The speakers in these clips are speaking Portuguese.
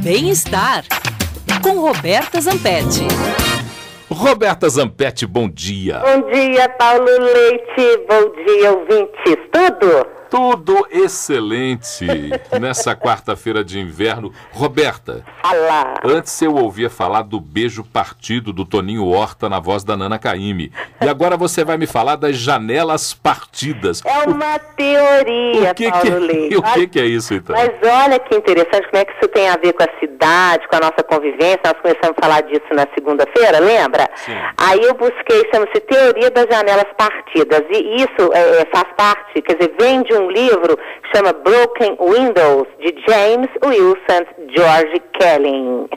Bem-estar com Roberta Zampetti. Roberta Zampetti, bom dia. Bom dia, Paulo Leite. Bom dia, ouvintes. Tudo excelente nessa quarta-feira de inverno. Roberta, antes eu ouvia falar do beijo partido do Toninho Horta na voz da Nana Caymmi. E agora você vai me falar das janelas partidas. É uma teoria, Paulo Leite. E o que é isso, então? Mas olha que interessante, como é que isso tem a ver com a cidade, com a nossa convivência. Nós começamos a falar disso na segunda-feira, lembra? Sim. Aí eu busquei, chama-se Teoria das Janelas Partidas. E isso faz parte, quer dizer, vem de um livro que chama Broken Windows, de James Wilson George Kelly.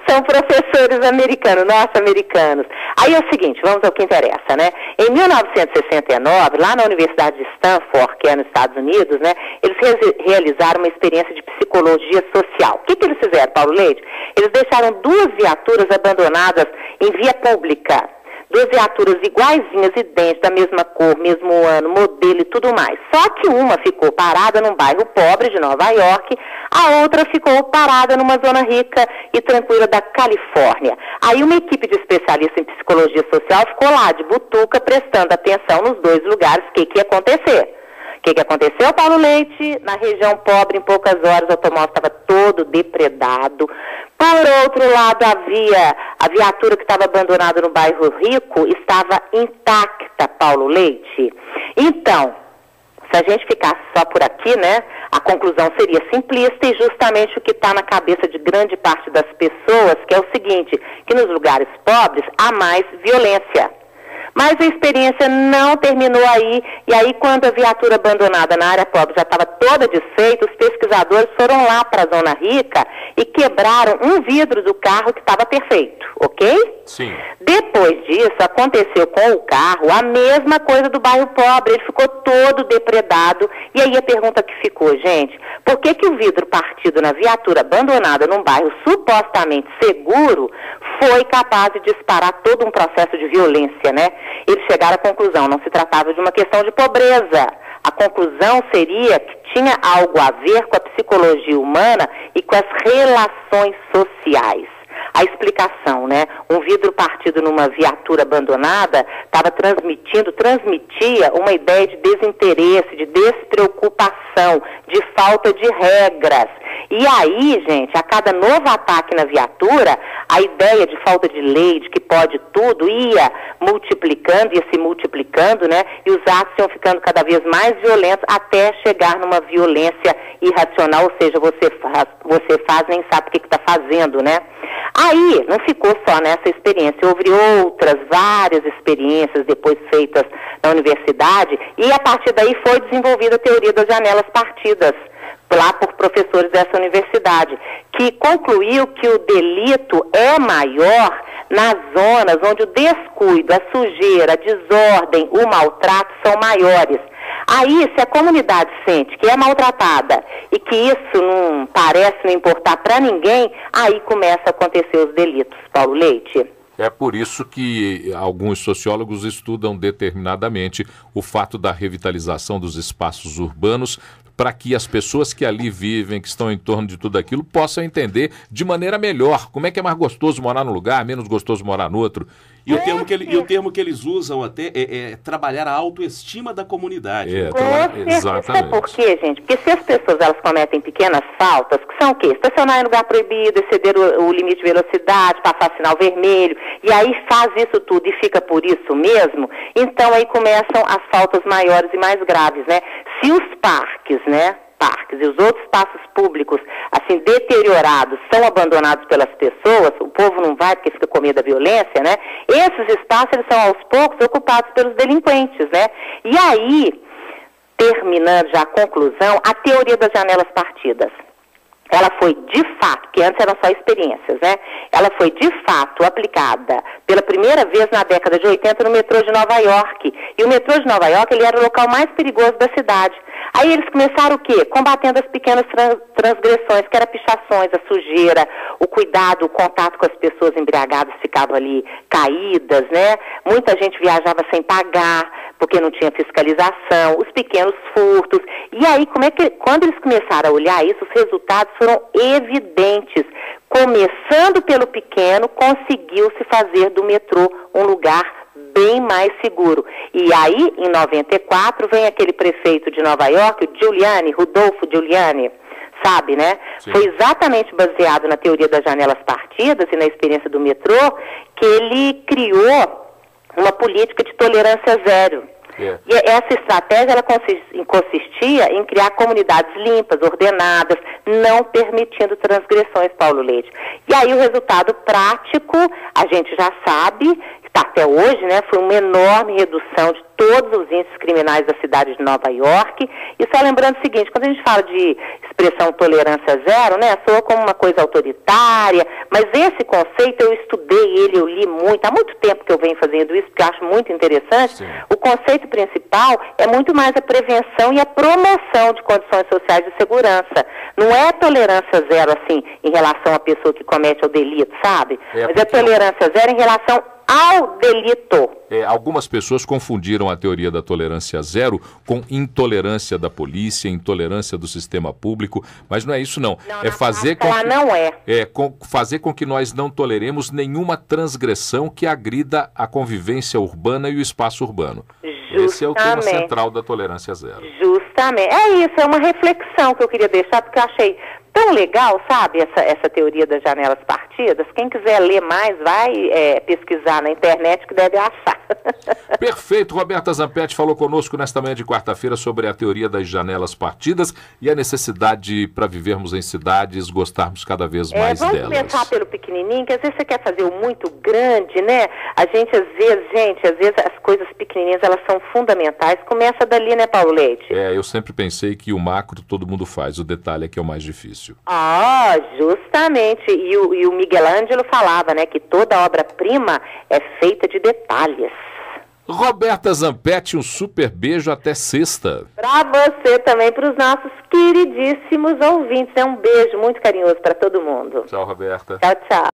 São professores americanos, norte-americanos. Aí é o seguinte, vamos ao que interessa, né? Em 1969, lá na Universidade de Stanford, que é nos Estados Unidos, né, eles realizaram uma experiência de psicologia social. O que eles fizeram, Paulo Leite? Eles deixaram 2 viaturas abandonadas em via pública. 2 viaturas iguaizinhas, idênticas, da mesma cor, mesmo ano, modelo e tudo mais. Só que uma ficou parada num bairro pobre de Nova York, a outra ficou parada numa zona rica e tranquila da Califórnia. Aí uma equipe de especialistas em psicologia social ficou lá, de butuca, prestando atenção nos 2 lugares, o que ia acontecer. O que aconteceu, Paulo Leite? Na região pobre, em poucas horas, o automóvel estava todo depredado. Por outro lado, a viatura que estava abandonada no bairro rico estava intacta, Paulo Leite. Então, se a gente ficasse só por aqui, né, a conclusão seria simplista e justamente o que está na cabeça de grande parte das pessoas, que é o seguinte, que nos lugares pobres há mais violência. Mas a experiência não terminou aí, e aí quando a viatura abandonada na área pobre já estava toda desfeita, os pesquisadores foram lá para a zona rica e quebraram um vidro do carro que estava perfeito, ok? Sim. Depois disso, aconteceu com o carro a mesma coisa do bairro pobre, ele ficou todo depredado, e aí a pergunta que ficou, gente, por que o vidro partido na viatura abandonada num bairro supostamente seguro foi capaz de disparar todo um processo de violência, né? Eles chegaram à conclusão, não se tratava de uma questão de pobreza. A conclusão seria que tinha algo a ver com a psicologia humana e com as relações sociais. A explicação, né? Um vidro partido numa viatura abandonada transmitia uma ideia de desinteresse, de despreocupação, de falta de regras. E aí, gente, a cada novo ataque na viatura, a ideia de falta de lei, de que pode tudo, ia se multiplicando, né? E os atos iam ficando cada vez mais violentos até chegar numa violência irracional, ou seja, você faz nem sabe o que está fazendo, né? Aí, não ficou só nessa experiência, houve várias experiências depois feitas na universidade, e a partir daí foi desenvolvida a teoria das janelas partidas, lá por professores dessa universidade, que concluiu que o delito é maior nas zonas onde o descuido, a sujeira, a desordem, o maltrato são maiores. Aí, se a comunidade sente que é maltratada e que isso não parece não importar para ninguém, aí começa a acontecer os delitos, Paulo Leite. É por isso que alguns sociólogos estudam determinadamente o fato da revitalização dos espaços urbanos para que as pessoas que ali vivem, que estão em torno de tudo aquilo, possam entender de maneira melhor como é que é mais gostoso morar num lugar, menos gostoso morar no outro. E o termo que eles usam até é trabalhar a autoestima da comunidade. Exatamente. Sabe por quê, gente? Porque se as pessoas elas cometem pequenas faltas, que são o quê? Estacionar em lugar proibido, exceder o limite de velocidade, passar sinal vermelho, e aí faz isso tudo e fica por isso mesmo, então aí começam as faltas maiores e mais graves, né? Se os parques e os outros espaços públicos, assim, deteriorados, são abandonados pelas pessoas, o povo não vai porque fica com medo da violência, né? Esses espaços, eles são aos poucos ocupados pelos delinquentes, né? E aí, terminando já a conclusão, a teoria das janelas partidas. Ela foi de fato, que antes eram só experiências, né? Ela foi de fato aplicada pela primeira vez na década de 80 no metrô de Nova York. E o metrô de Nova York, ele era o local mais perigoso da cidade. Aí eles começaram o quê? Combatendo as pequenas transgressões, que era pichações, a sujeira, o cuidado, o contato com as pessoas embriagadas ficavam ali caídas, né? Muita gente viajava sem pagar, porque não tinha fiscalização, os pequenos furtos. E aí, quando eles começaram a olhar isso, os resultados foram evidentes. Começando pelo pequeno, conseguiu-se fazer do metrô um lugar bem mais seguro. E aí, em 94, vem aquele prefeito de Nova York, o Rudolfo Giuliani, sabe, né? Sim. Foi exatamente baseado na teoria das janelas partidas e na experiência do metrô que ele criou uma política de tolerância zero. Yeah. E essa estratégia, ela consistia em criar comunidades limpas, ordenadas, não permitindo transgressões, Paulo Leite. E aí o resultado prático, a gente já sabe, está até hoje, né, foi uma enorme redução de todos os índices criminais da cidade de Nova York. E só lembrando o seguinte, quando a gente fala de expressão tolerância zero, né, soa como uma coisa autoritária, mas esse conceito eu estudei ele, eu li muito, há muito tempo que eu venho fazendo isso, porque eu acho muito interessante. Sim. O conceito principal é muito mais a prevenção e a promoção de condições sociais de segurança. Não é tolerância zero, assim, em relação à pessoa que comete o delito, sabe? Mas é tolerância zero em relação ao delito. Algumas pessoas confundiram a teoria da tolerância zero com intolerância da polícia, intolerância do sistema público, mas não é isso não. É fazer com que, fazer com que nós não toleremos nenhuma transgressão que agrida a convivência urbana e o espaço urbano. Justamente. Esse é o tema central da tolerância zero. Justamente. É isso, é uma reflexão que eu queria deixar, porque eu achei tão legal, sabe, essa teoria das janelas partidas. Quem quiser ler mais, vai pesquisar na internet que deve achar. Perfeito. Roberta Zampetti falou conosco nesta manhã de quarta-feira sobre a teoria das janelas partidas e a necessidade para vivermos em cidades, gostarmos cada vez mais delas. Vamos começar pelo pequenininho, que às vezes você quer fazer o muito grande, né? A gente, às vezes as coisas pequenininhas, elas são fundamentais. Começa dali, né, Paulo Leite? Eu sempre pensei que o macro todo mundo faz, o detalhe é que é o mais difícil. Justamente. E o Miguel Ângelo falava, né, que toda obra-prima é feita de detalhes. Roberta Zampetti, um super beijo, até sexta. Para você também, para os nossos queridíssimos ouvintes. Um beijo muito carinhoso para todo mundo. Tchau, Roberta. Tchau, tchau.